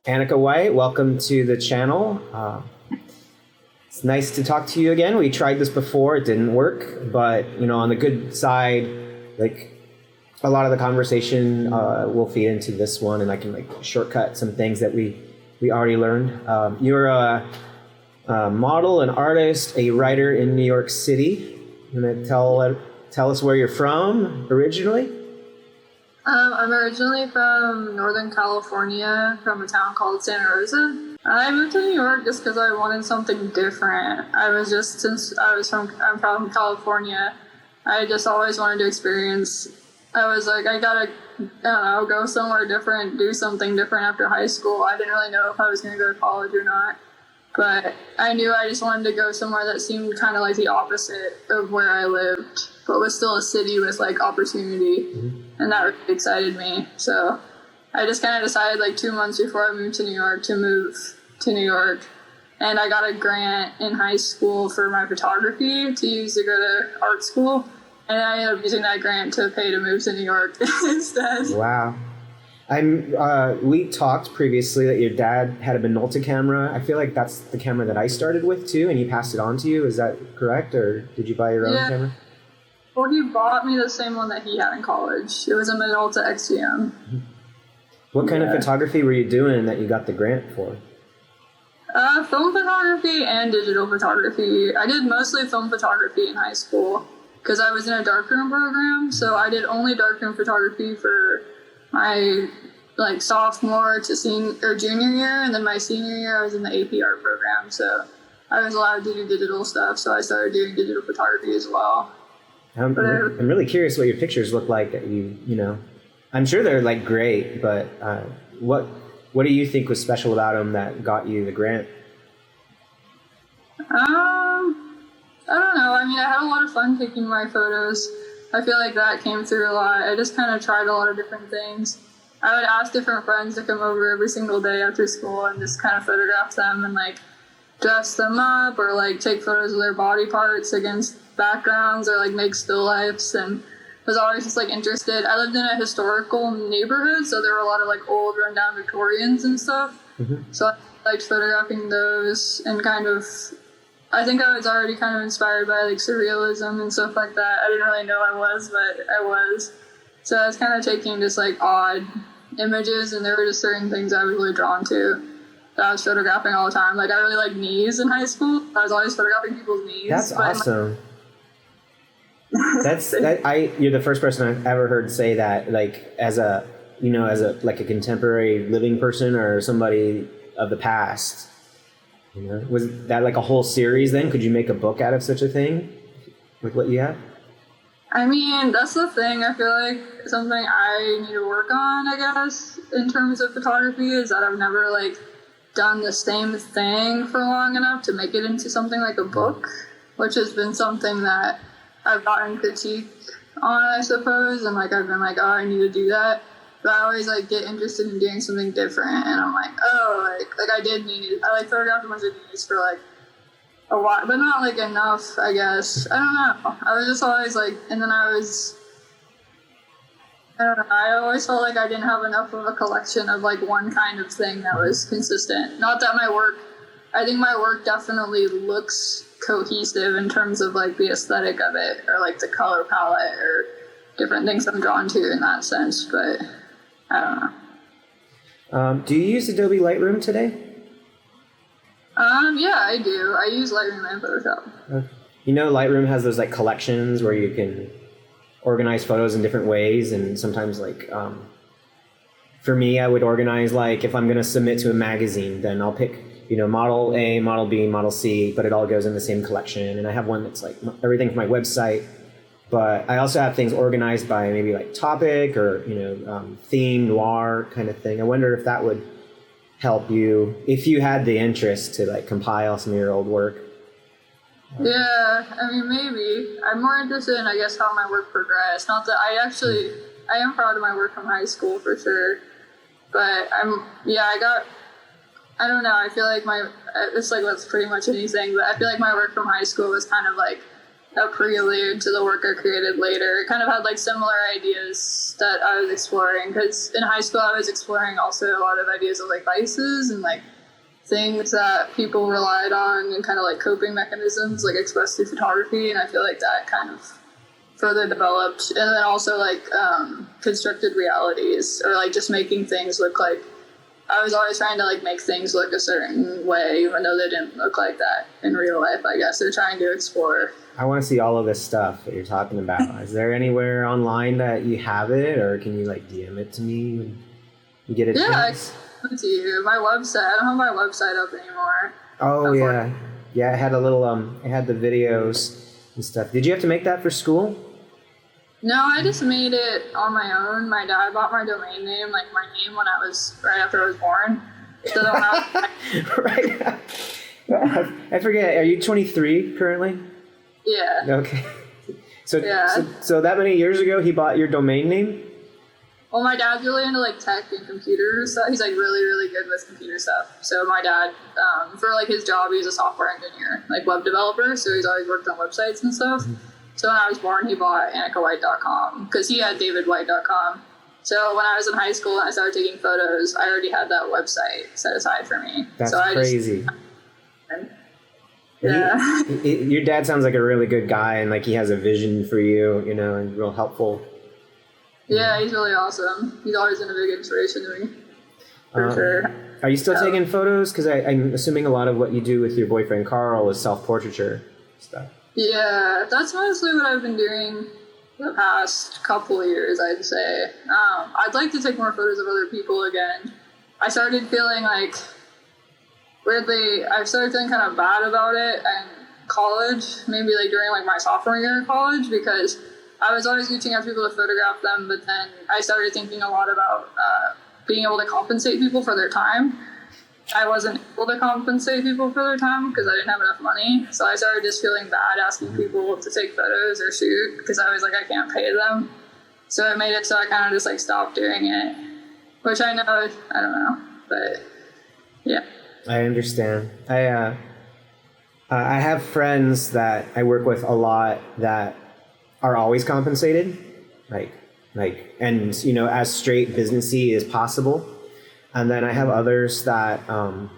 Annika White, welcome to the channel. It's nice to talk to you again. We tried this before, it didn't work, but on the good side, like a lot of the conversation will feed into this one, and I can shortcut some things that we already learned. You're a model, an artist, a writer in New York City. You want to tell us where you're from originally? I'm originally from Northern California, from a town called Santa Rosa. I moved to New York just because I wanted something different. I'm from California, I just always wanted to experience. I was like, I gotta, I don't know, go somewhere different, do something different after high school. I didn't really know if I was going to go to college or not, but I knew I just wanted to go somewhere that seemed kind of like the opposite of where I lived, but was still a city with opportunity. Mm-hmm. And that really excited me. So I just kind of decided 2 months before I moved to New York to move to New York. And I got a grant in high school for my photography to use to go to art school. And I ended up using that grant to pay to move to New York instead. Wow. We talked previously that your dad had a Minolta camera. I feel like that's the camera that I started with too, and he passed it on to you. Is that correct? Or did you buy your own camera? Well, he bought me the same one that he had in college. It was a Minolta XGM. What kind of photography were you doing that you got the grant for? Film photography and digital photography. I did mostly film photography in high school because I was in a darkroom program. So I did only darkroom photography for my sophomore to junior year, and then my senior year I was in the AP art program. So I was allowed to do digital stuff. So I started doing digital photography as well. I'm really curious what your pictures look like that I'm sure they're great, but what do you think was special about them that got you the grant? I don't know. I mean, I had a lot of fun taking my photos. I feel like that came through a lot. I just kind of tried a lot of different things. I would ask different friends to come over every single day after school and just kind of photograph them and dress them up or take photos of their body parts against backgrounds or make still lifes, and was always just interested. I lived in a historical neighborhood, so there were a lot of old rundown Victorians and stuff. Mm-hmm. So I liked photographing those, and I think I was already kind of inspired by surrealism and stuff like that. I didn't really know I was, but I was. So I was kind of taking just odd images, and there were just certain things I was really drawn to that I was photographing all the time. I really liked knees in high school. I was always photographing people's knees. That's awesome. You're the first person I've ever heard say that, as a contemporary living person or somebody of the past. Was that a whole series then? Could you make a book out of such a thing with what you have? I mean, that's the thing. I feel like something I need to work on, I guess, in terms of photography, is that I've never done the same thing for long enough to make it into something like a book, which has been something that I've gotten critique on, I suppose, and I've been oh, I need to do that. But I always get interested in doing something different, and I'm I did need. I photographed a bunch of these for a while, but not enough, I guess. I don't know. I was just always and then I don't know. I always felt I didn't have enough of a collection of one kind of thing that was consistent. Not that I think my work definitely looks cohesive in terms of the aesthetic of it, or the color palette, or different things I'm drawn to in that sense, but I don't know. Do you use Adobe Lightroom today? Yeah, I do. I use Lightroom and Photoshop. Lightroom has those collections where you can organize photos in different ways, and sometimes for me, I would organize if I'm going to submit to a magazine, then I'll pick model A, model B, model C, but it all goes in the same collection. And I have one that's everything for my website, but I also have things organized by maybe topic or theme, noir kind of thing. I wonder if that would help you if you had the interest to compile some of your old work. Yeah, I mean, maybe. I'm more interested in, I guess, how my work progressed. Not that I am proud of my work from high school for sure, but I don't know, I feel it's that's pretty much anything, but I feel my work from high school was kind of a prelude to the work I created later. It kind of had like similar ideas that I was exploring, because in high school I was exploring also a lot of ideas of like vices and like things that people relied on and kind of like coping mechanisms like expressed through photography, and I feel like that kind of further developed. And then also like constructed realities, or like just making things look like, I was always trying to like make things look a certain way even though they didn't look like that in real life. I guess they're trying to explore. I want to see all of this stuff that you're talking about. Is there anywhere online that you have it, or can you like DM it to me when you get a chance? I can to you. My website, I don't have my website up anymore. Oh yeah. Yeah, it had a little it had the videos and stuff. Did you have to make that for school? No, I just made it on my own. My dad bought my domain name, like my name, when I was right after I was born. So right. I forget. Are you 23 currently? Yeah. Okay. So that many years ago, he bought your domain name? Well, my dad's really into like tech and computer stuff. He's like really, really good with computer stuff. So my dad, for like his job, he's a software engineer, like web developer. So he's always worked on websites and stuff. Mm-hmm. So when I was born, he bought AnnikaWhite.com because he had DavidWhite.com. So when I was in high school and I started taking photos, I already had that website set aside for me. That's so crazy. Yeah. Your dad sounds like a really good guy, and like he has a vision for you, you know, and real helpful. Yeah, he's really awesome. He's always been a big inspiration to me, for sure. Are you still taking photos? Because I'm assuming a lot of what you do with your boyfriend Carl is self-portraiture stuff. Yeah, that's mostly what I've been doing the past couple of years, I'd say. I'd like to take more photos of other people again. I started feeling like, weirdly, I started feeling kind of bad about it in college, maybe like during like my sophomore year of college, because I was always reaching out to people to photograph them, but then I started thinking a lot about being able to compensate people for their time. I wasn't able to compensate people for their time because I didn't have enough money. So I started just feeling bad asking people to take photos or shoot because I was like, I can't pay them. So it made it so I kind of just like stopped doing it, which I know, I don't know, but yeah. I understand. I have friends that I work with a lot that are always compensated, and you know, as straight businessy as possible. And then I have others that kind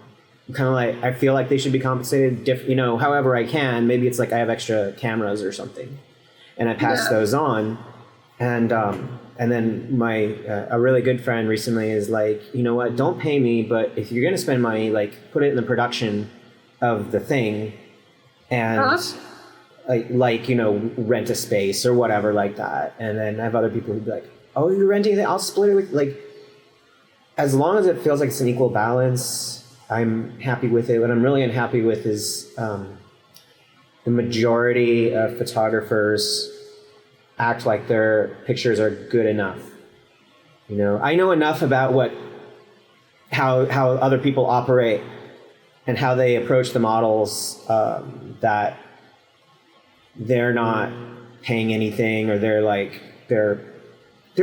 of like, I feel like they should be compensated, you know, however I can. Maybe it's like I have extra cameras or something, and I pass those on. And then a really good friend recently is like, you know what, don't pay me, but if you're gonna spend money, like put it in the production of the thing, and like you know, rent a space or whatever like that. And then I have other people who'd be like, oh, you're renting it? I'll split it with, like, as long as it feels like it's an equal balance, I'm happy with it. What I'm really unhappy with is the majority of photographers act like their pictures are good enough. You know, I know enough about how other people operate and how they approach the models that they're not paying anything, or they're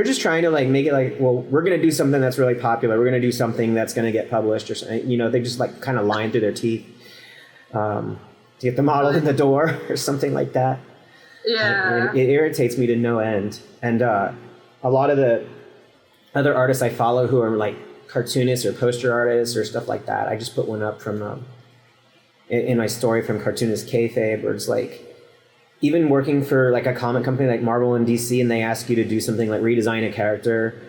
just trying to like make it like, well, we're going to do something that's really popular. We're going to do something that's going to get published or something. You know, they just like kind of lying through their teeth to get the model in the door or something like that. Yeah. It irritates me to no end. And a lot of the other artists I follow who are like cartoonists or poster artists or stuff like that, I just put one up from in my story from Cartoonist Kayfabe, where it's like, even working for like a comic company like Marvel and DC, and they ask you to do something like redesign a character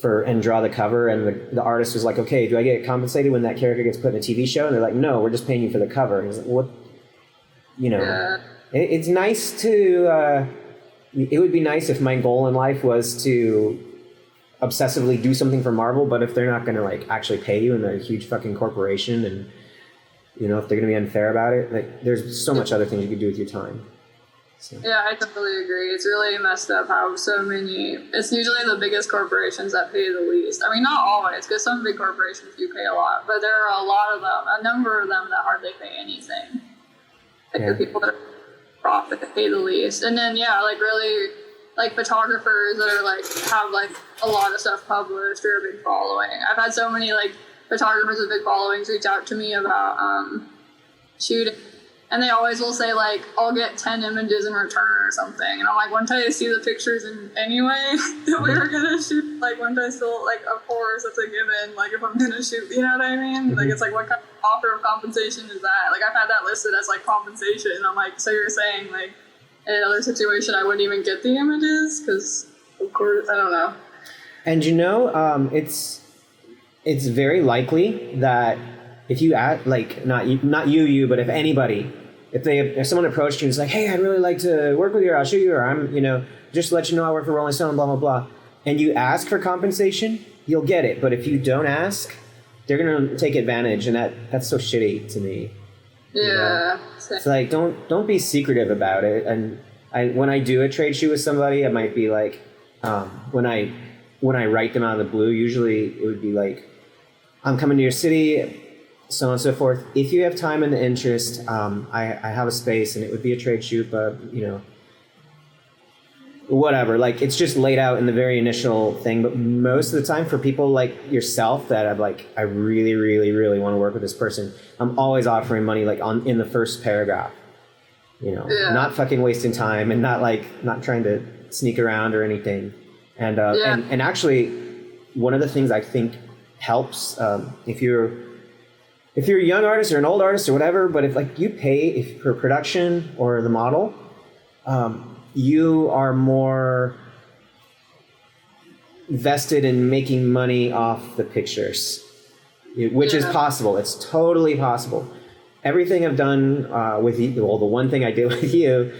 and draw the cover, and the artist was like, okay, do I get compensated when that character gets put in a TV show? And they're like, no, we're just paying you for the cover. And he's like, what? You know, it's nice to, it would be nice if my goal in life was to obsessively do something for Marvel, but if they're not going to like actually pay you, and they're a huge fucking corporation, and you know, if they're going to be unfair about it, like there's so much other things you could do with your time. So. Yeah, I totally agree. It's really messed up how so many, it's usually the biggest corporations that pay the least. I mean, not always, because some big corporations do pay a lot, but there are a lot of them, a number of them that hardly pay anything. Like the people that profit that pay the least. And then, like really, like photographers that are like, have like a lot of stuff published or a big following. I've had so many like photographers with big followings reach out to me about shooting And they always will say, like, I'll get 10 images in return or something. And I'm like, wouldn't I see the pictures anyway that we were going to shoot? Like, wouldn't I still, like, of course, it's a given. Like, if I'm going to shoot, you know what I mean? Mm-hmm. Like, it's like, what kind of offer of compensation is that? Like, I've had that listed as, like, compensation. And I'm like, so you're saying, like, in another situation, I wouldn't even get the images? Because, of course, I don't know. And it's very likely that if you act like not you, but if anybody, if someone approached you and was like, hey, I'd really like to work with you, or I'll shoot you, or I'm, just to let you know I work for Rolling Stone, blah, blah, blah, and you ask for compensation, you'll get it. But if you don't ask, they're going to take advantage, and that's so shitty to me. Yeah. It's like, don't be secretive about it. And when I do a trade shoot with somebody, I might be like, when I write them out of the blue, usually it would be like, I'm coming to your city, so on and so forth. If you have time and the interest, I have a space, and it would be a trade shoot, but whatever. Like, it's just laid out in the very initial thing. But most of the time, for people like yourself that have like, I really, really, really want to work with this person, I'm always offering money like in the first paragraph. Not fucking wasting time, and not trying to sneak around or anything. And and actually, one of the things I think helps if you're a young artist or an old artist or whatever, but if like you pay for production or the model, you are more vested in making money off the pictures, which is possible. It's totally possible. Everything I've done with you, well, the one thing I did with you,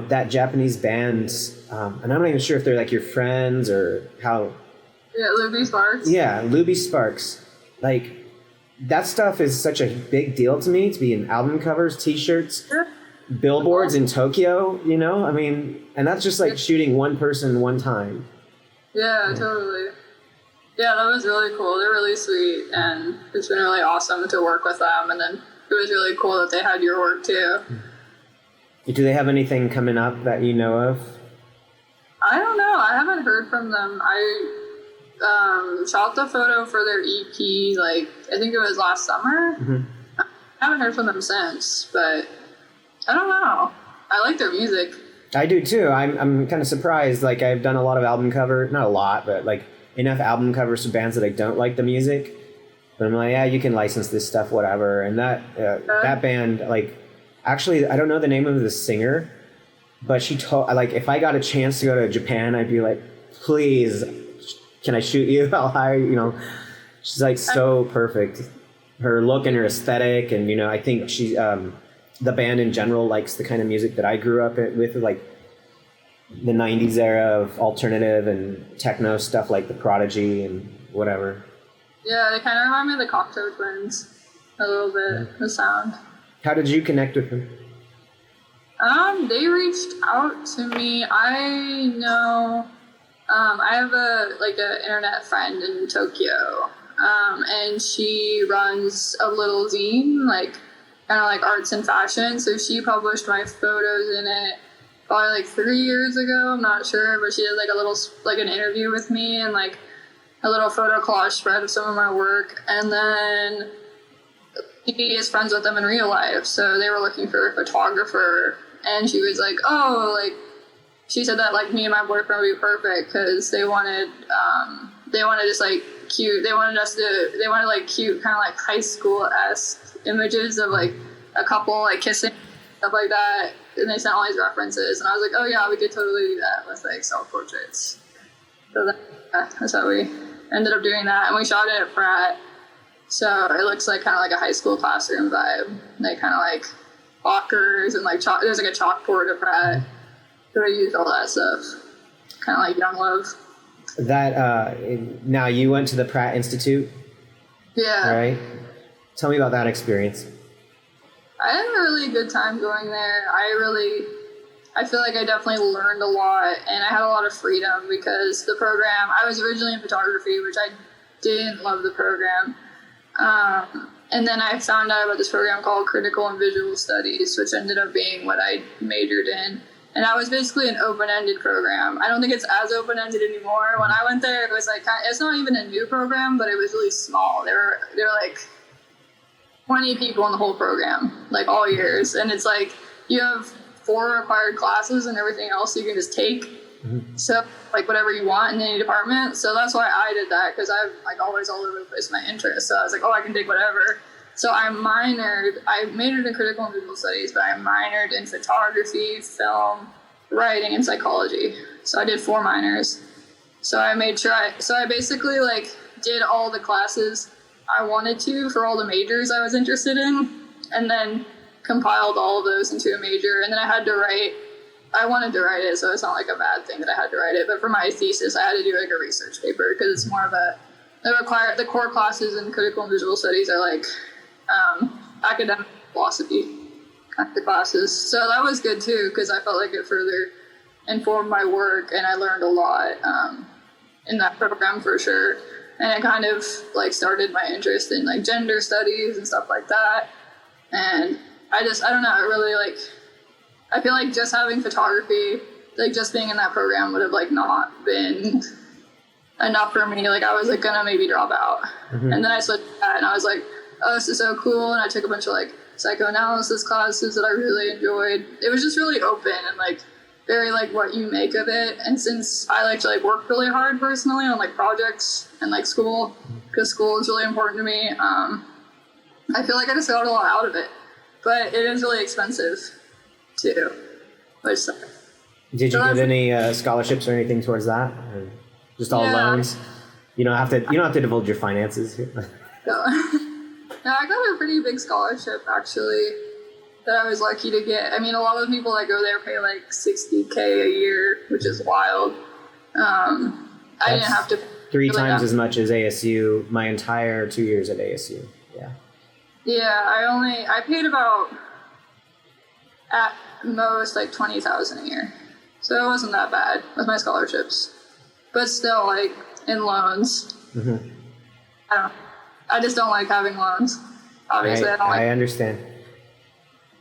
that Japanese band, and I'm not even sure if they're like your friends or how. Yeah, Luby Sparks. Yeah, Luby Sparks. Like, that stuff is such a big deal to me, to be in album covers, t-shirts, billboards in Tokyo, I mean, and that's just like shooting one person one time. Yeah, totally. Yeah, that was really cool. They're really sweet, and it's been really awesome to work with them, and then it was really cool that they had your work too. Do they have anything coming up that you know of? I don't know. I haven't heard from them. I shot the photo for their EP, like, I think it was last summer. Mm-hmm. I haven't heard from them since, but I don't know. I like their music. I do too. I'm kind of surprised. Like, I've done a lot of album cover, not a lot, but like enough album covers for bands that I don't like the music. But I'm like, yeah, you can license this stuff, whatever. And that band, like, actually, I don't know the name of the singer, but she told, like, if I got a chance to go to Japan, I'd be like, please, can I shoot you? I'll hire you. She's like so perfect. Her look and her aesthetic, and I think she, the band in general likes the kind of music that I grew up with, like the '90s era of alternative and techno stuff, like the Prodigy and whatever. Yeah, they kind of remind me of the Cocteau Twins a little bit. The sound. How did you connect with them? They reached out to me. I know. I have an internet friend in Tokyo, and she runs a little zine, like, kind of like arts and fashion. So she published my photos in it probably like 3 years ago. I'm not sure, but she did like a little, like, an interview with me and like a little photo collage spread of some of my work. And then he is friends with them in real life, so they were looking for a photographer, and she was like, oh, like, she said that like me and my boyfriend would be perfect because they wanted just like cute. They wanted like cute kind of like high school-esque images of like a couple like kissing, stuff like that. And they sent all these references, and I was like, oh yeah, we could totally do that with like self-portraits. So that's how we ended up doing that, and we shot it at Pratt. So it looks like kind of like a high school classroom vibe. Like kind of like lockers and like there's like a chalkboard at Pratt. So I used all that stuff, kind of like Young Love. Now you went to the Pratt Institute? Yeah. Right? Tell me about that experience. I had a really good time going there. I feel like I definitely learned a lot, and I had a lot of freedom because the program, I was originally in photography, which I didn't love the program. And then I found out about this program called Critical and Visual Studies, which ended up being what I majored in. And that was basically an open-ended program. I don't think it's as open-ended anymore. When I went there, it was like, it's not even a new program, but it was really small. They were like, 20 people in the whole program, like all years. And it's like you have 4 required classes and everything else you can just take. Mm-hmm. So like whatever you want in any department. So that's why I did that, because I'm like always all over the place with my interests. So I was like, oh, I can take whatever. So I majored in critical and visual studies, but I minored in photography, film, writing, and psychology. So I did 4 minors. So I made sure I basically like did all the classes I wanted to for all the majors I was interested in, and then compiled all of those into a major. And then I wanted to write it, so it's not like a bad thing that I had to write it. But for my thesis, I had to do like a research paper, because it's more of the core classes in critical and visual studies are like academic philosophy kind of classes. So that was good too, because I felt like it further informed my work, and I learned a lot in that program for sure. And it kind of like started my interest in like gender studies and stuff like that. And I don't know, I feel like just having photography, like just being in that program would have like not been enough for me. Like I was like gonna maybe drop out. Mm-hmm. And then I switched to that, and I was like, oh, this is so cool. And I took a bunch of like psychoanalysis classes that I really enjoyed. It was just really open and like very like what you make of it. And since I like to like work really hard personally on like projects and like school, because school is really important to me, I feel like I just got a lot out of it. But it is really expensive too, which sucks. Did you get any scholarships or anything towards that, or just all loans? You don't have to divulge your finances here. No. No, I got a pretty big scholarship actually that I was lucky to get. I mean, a lot of people that go there pay like $60K a year, which is wild. I didn't have to. 3 times as much as ASU. My entire 2 years at ASU. Yeah. Yeah, I paid about at most like $20,000 a year, so it wasn't that bad with my scholarships. But still, like in loans, mm-hmm. I just don't like having loans. Obviously, I understand.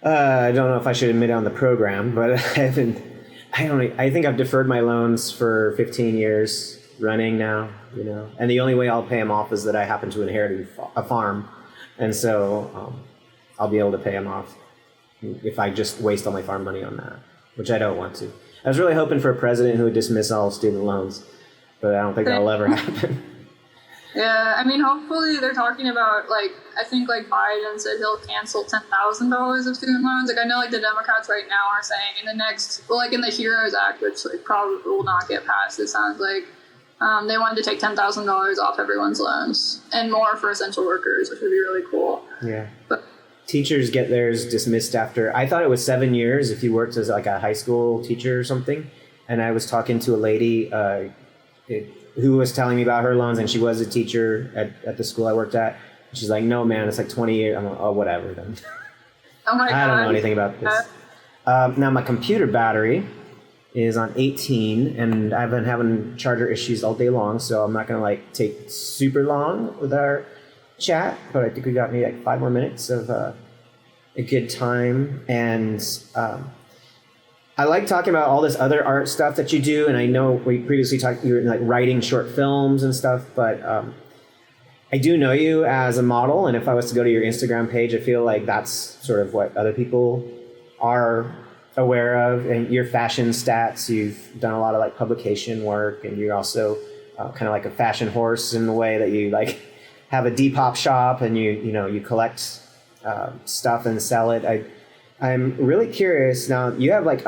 I don't know if I should admit it on the program, but I think I've deferred my loans for 15 years running now, and the only way I'll pay them off is that I happen to inherit a farm. And so I'll be able to pay them off if I just waste all my farm money on that, which I don't want to. I was really hoping for a president who would dismiss all student loans, but I don't think that'll ever happen. Yeah, I mean, hopefully they're talking about, like, I think, like, Biden said he'll cancel $10,000 of student loans. Like, I know, like, the Democrats right now are saying in the HEROES Act, which, like, probably will not get passed, it sounds like, they wanted to take $10,000 off everyone's loans, and more for essential workers, which would be really cool. Yeah. But teachers get theirs dismissed after, I thought it was 7 years if you worked as, like, a high school teacher or something. And I was talking to a lady who was telling me about her loans, and she was a teacher at the school I worked at. She's like, no, man, it's like 20 years. I'm like, oh, whatever then. Oh my God. I don't know anything about this. Now, my computer battery is on 18, and I've been having charger issues all day long, so I'm not going to like take super long with our chat, but I think we got maybe like 5 more minutes of a good time. And I like talking about all this other art stuff that you do, and I know we previously talked, you were like writing short films and stuff, but I do know you as a model, and if I was to go to your Instagram page, I feel like that's sort of what other people are aware of. And your fashion stats, you've done a lot of like publication work, and you're also kind of like a fashion horse in the way that you like have a Depop shop, and you collect stuff and sell it. I'm really curious now. You have like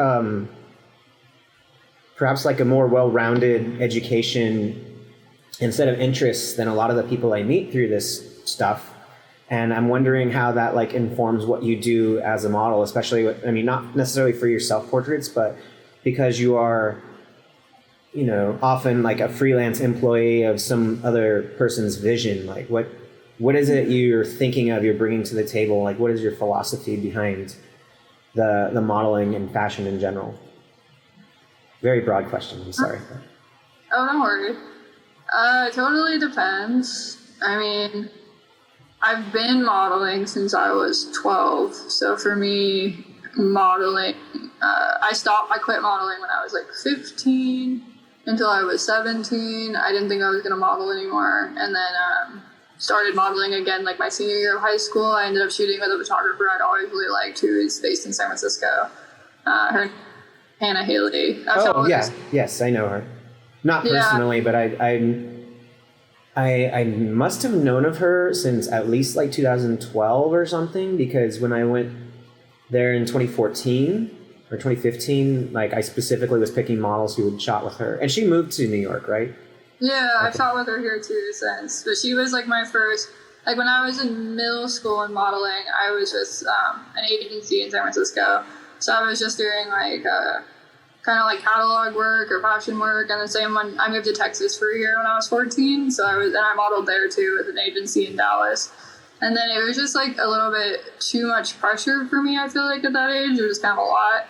perhaps like a more well-rounded education and set of interests than a lot of the people I meet through this stuff, and I'm wondering how that like informs what you do as a model, especially not necessarily for your self-portraits, but because you are, often like a freelance employee of some other person's vision. Like what is it you're thinking of, you're bringing to the table? Like what is your philosophy behind the modeling and fashion in general? Very broad question, I'm sorry. Oh, don't worry. It totally depends. I mean, I've been modeling since I was 12. So for me, modeling, I quit modeling when I was like 15 until I was 17. I didn't think I was going to model anymore. And then started modeling again like my senior year of high school. I ended up shooting with a photographer I'd always really liked, who is based in San Francisco. Her Hannah Haley. Oh yeah, yes, I know her. Not personally, but I must have known of her since at least like 2012 or something, because when I went there in 2014 or 2015, like I specifically was picking models who had shot with her, and she moved to New York, right? Yeah, I've shot with her here too since, but she was like my first, like when I was in middle school and modeling, I was just an agency in San Francisco, so I was just doing like kind of like catalog work or fashion work. And the same when I moved to Texas for a year when I was 14, so I modeled there too with an agency in Dallas. And then it was just like a little bit too much pressure for me, I feel like, at that age. It was kind of a lot.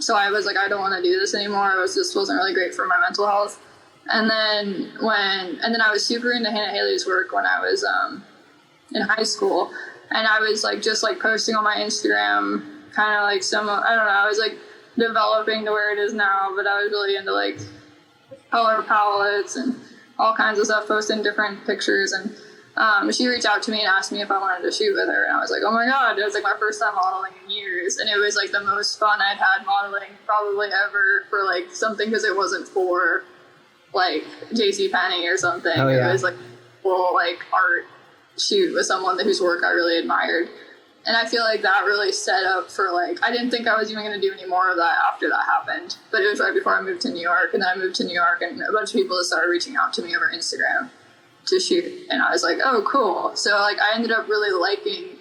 So I was like, I don't want to do this anymore. It just wasn't really great for my mental health. And then I was super into Hannah Haley's work when I was in high school, and I was like just like posting on my Instagram, kind of like I don't know, I was like developing to where it is now, but I was really into like color palettes and all kinds of stuff, posting different pictures. And she reached out to me and asked me if I wanted to shoot with her, and I was like, oh my god, it was like my first time modeling in years, and it was like the most fun I'd had modeling probably ever for like something, because it wasn't for like JCPenney or something. Oh, yeah. It was like full like art shoot with someone whose work I really admired. And I feel like that really set up for like, I didn't think I was even going to do any more of that after that happened, but it was right before I moved to New York. And then I moved to New York, and a bunch of people started reaching out to me over Instagram to shoot, and I was like, oh cool. So like I ended up really liking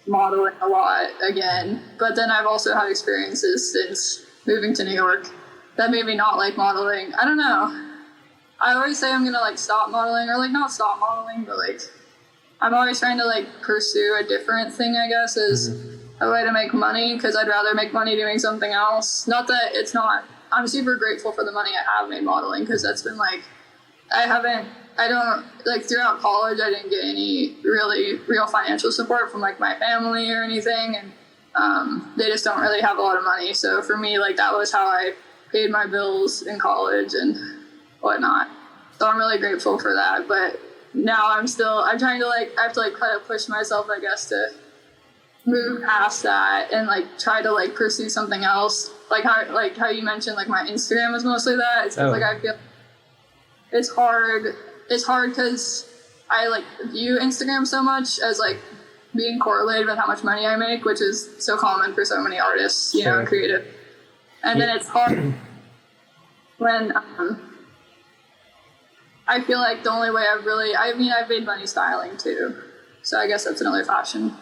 modeling a lot again, but then I've also had experiences since moving to New York that made me not like modeling. I don't know. I always say I'm gonna like stop modeling, or like not stop modeling, but like I'm always trying to like pursue a different thing, I guess, as a way to make money, because I'd rather make money doing something else. Not that it's not, I'm super grateful for the money I have made modeling, because that's been like, I don't, like throughout college, I didn't get any really real financial support from like my family or anything, and they just don't really have a lot of money. So for me, like that was how I paid my bills in college and whatnot. So I'm really grateful for that. But now I'm trying to like, I have to like try to push myself, I guess, to move past that and like try to like pursue something else. Like how you mentioned, like my Instagram was mostly that. It's like I feel it's hard because I like view Instagram so much as like being correlated with how much money I make, which is so common for so many artists, you know, and creative. And then it's hard when I feel like the only way I've made money styling too. So I guess that's another fashion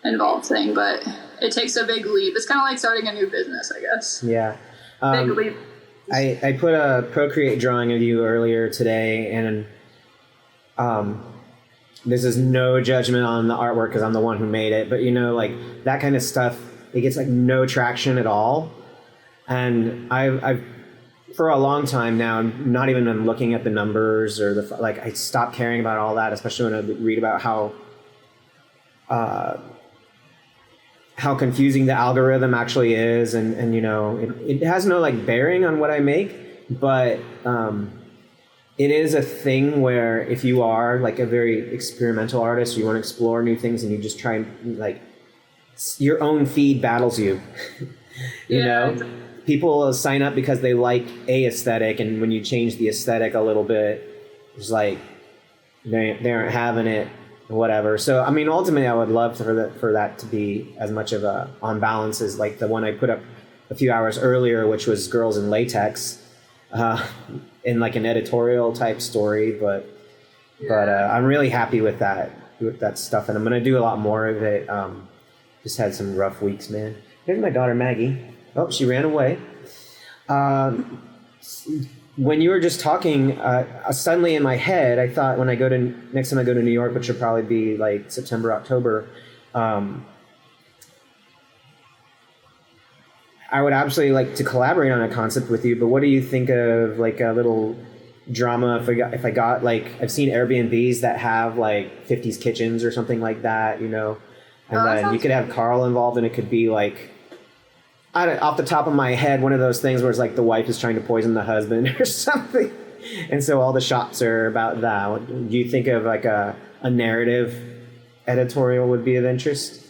involved thing, but it takes a big leap. It's kind of like starting a new business, I guess. Yeah. Big leap. I put a Procreate drawing of you earlier today, and this is no judgment on the artwork because I'm the one who made it, but you know, like that kind of stuff, it gets like no traction at all. And I've for a long time now, not even been looking at the numbers or like I stopped caring about all that, especially when I read about how confusing the algorithm actually is, and you know, it has no like bearing on what I make, but it is a thing where if you are like a very experimental artist, you want to explore new things, and you just try and like your own feed battles you. You know, people sign up because they like a aesthetic, and when you change the aesthetic a little bit, it's like they aren't having it. Whatever. So I mean, ultimately, I would love for that to be as much of a on balance as like the one I put up a few hours earlier, which was girls in latex, in like an editorial type story. But I'm really happy with that stuff, and I'm gonna do a lot more of it. Just had some rough weeks, man. Here's my daughter Maggie. Oh, she ran away. When you were just talking, suddenly in my head, I thought next time I go to New York, which will probably be like September, October, I would absolutely like to collaborate on a concept with you. But what do you think of like a little drama? If I got like, I've seen Airbnbs that have like 50s kitchens or something like that, you know, and then you could have Carl involved, and it could be like, off the top of my head, one of those things where it's like the wife is trying to poison the husband or something. And so all the shots are about that. Do you think of like a narrative editorial would be of interest?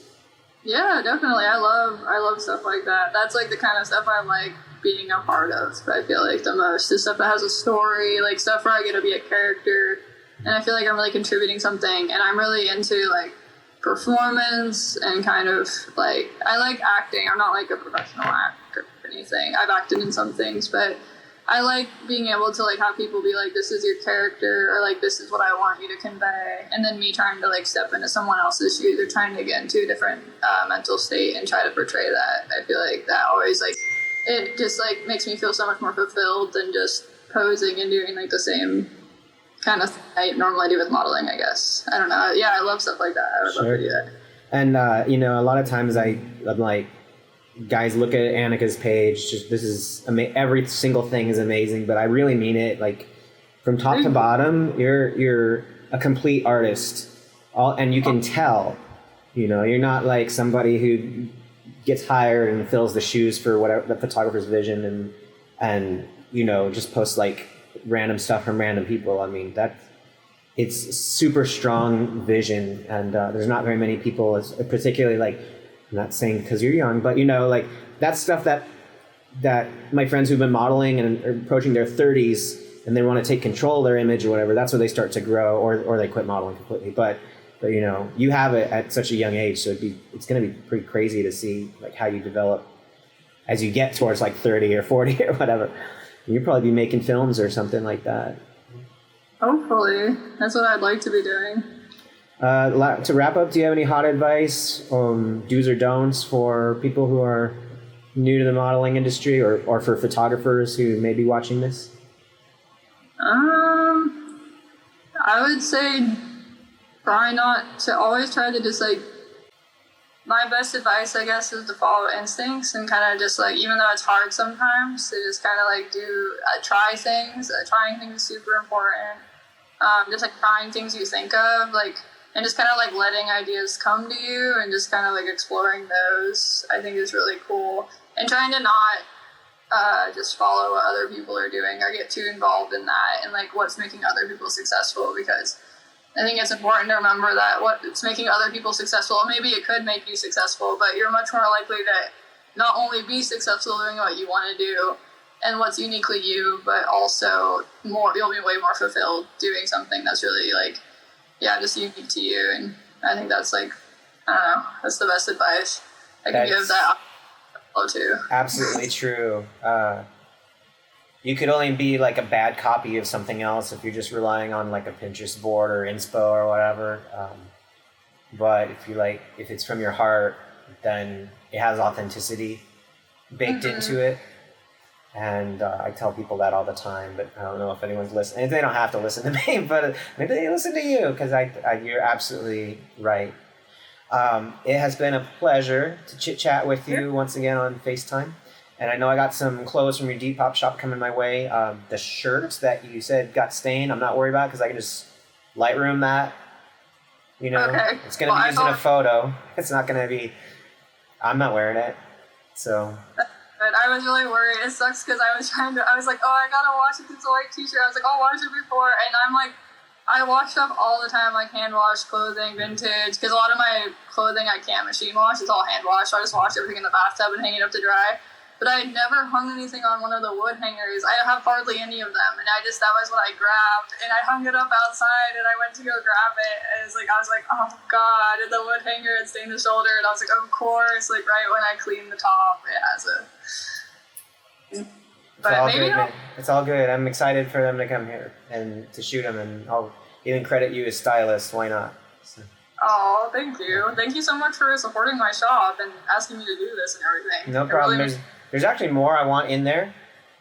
Yeah, definitely. I love stuff like that. That's like the kind of stuff I like being a part of. I feel like the most is stuff that has a story, like stuff where I get to be a character, and I feel like I'm really contributing something. And I'm really into like performance and kind of like I like acting. I'm not like a professional actor or anything. I've acted in some things, but I like being able to like have people be like, this is your character, or like this is what I want you to convey, and then me trying to like step into someone else's shoes or trying to get into a different mental state and try to portray that. I feel like that always like it just like makes me feel so much more fulfilled than just posing and doing like the same kind of thing I normally do with modeling, I guess. I don't know. Yeah, I love stuff like that. I would love to do that. And a lot of times I'm like, guys, look at Annika's page. Just this is every single thing is amazing, but I really mean it. Like from top to bottom, you're a complete artist. And you can tell. You're not like somebody who gets hired and fills the shoes for whatever the photographer's vision and just posts like random stuff from random people. I mean it's super strong vision, and there's not very many people, particularly like. I'm not saying because you're young, but like that's stuff that my friends who've been modeling and are approaching their 30s and they want to take control of their image or whatever, that's where they start to grow, or they quit modeling completely. But you have it at such a young age, so it's going to be pretty crazy to see like how you develop as you get towards like 30 or 40 or whatever. You'll probably be making films or something like that. Hopefully, that's what I'd like to be doing. To wrap up, do you have any hot advice, do's or don'ts for people who are new to the modeling industry, or for photographers who may be watching this? I would say always try to just like, my best advice, I guess, is to follow instincts and kind of just like, even though it's hard sometimes, to just kind of like try things. Trying things is super important. Just like trying things you think of, like, and just kind of like letting ideas come to you and just kind of like exploring those, I think is really cool. And trying to not just follow what other people are doing or get too involved in that and like what's making other people successful, because I think it's important to remember that what's making other people successful, maybe it could make you successful, but you're much more likely to not only be successful doing what you want to do and what's uniquely you, but also you'll be way more fulfilled doing something that's really like, just unique to you. And I think that's like, I don't know, that's the best advice I can give that too. Absolutely true. You could only be like a bad copy of something else if you're just relying on like a Pinterest board or inspo or whatever. But if it's from your heart, then it has authenticity baked into it. And I tell people that all the time, but I don't know if anyone's listening. They don't have to listen to me, but maybe they listen to you, because you're absolutely right. It has been a pleasure to chit-chat with you once again on FaceTime. And I know I got some clothes from your Depop shop coming my way. The shirt that you said got stained, I'm not worried about, because I can just Lightroom that. Okay. It's going to be used in a photo. It's not going to be... I'm not wearing it, so... I was really worried. It sucks because I was like, oh, I gotta wash it. It's a white t-shirt. I was like, I'll wash it before. And I'm like, I wash stuff all the time, like hand wash clothing, vintage. Because a lot of my clothing I can't machine wash. It's all hand wash. So I just wash everything in the bathtub and hang it up to dry. But I never hung anything on one of the wood hangers. I have hardly any of them. And that was what I grabbed. And I hung it up outside and I went to go grab it. And I was like, oh God. And the wood hanger had stained the shoulder. And I was like, of course. Like right when I cleaned the top, it has a... But maybe good, it's all good. I'm excited for them to come here and to shoot them, and I'll even credit you as stylist. Why not? So. Oh, thank you. Thank you so much for supporting my shop and asking me to do this and everything. No problem. Really there's actually more I want in there.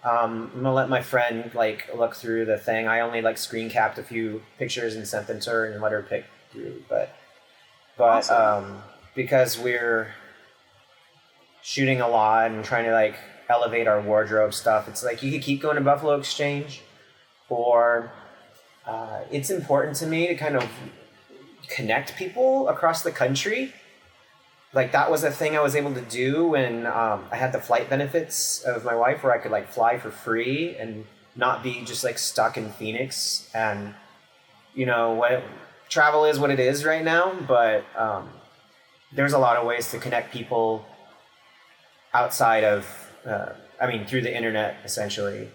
I'm gonna let my friend look through the thing. I only screen capped a few pictures and sent them to her and let her pick through. But awesome. Because we're shooting a lot and trying to elevate our wardrobe stuff, it's you could keep going to Buffalo Exchange, or it's important to me to kind of connect people across the country. That was a thing I was able to do when I had the flight benefits of my wife, where I could fly for free and not be just like stuck in Phoenix. And what travel is what it is right now, but there's a lot of ways to connect people outside of through the internet essentially,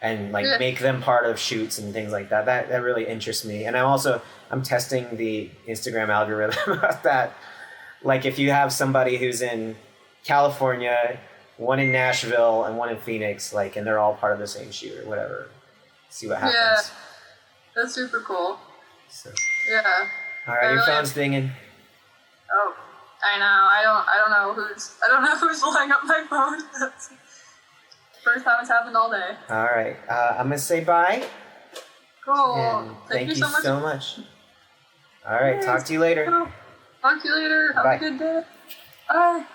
and like make them part of shoots and things like that. That really interests me. And I'm testing the Instagram algorithm about that. Like if you have somebody who's in California, one in Nashville, and one in Phoenix, like, and they're all part of the same shoot or whatever, see what happens. Yeah, that's super cool. So. Yeah. All right, your phone's dinging. Oh, I know. I don't know who's blowing up my phone. That's the first time it's happened all day. All right, I'm gonna say bye. Cool. And thank you so much. All right, Yes. talk to you later. Talk to you later. Have Bye. a good day. Bye.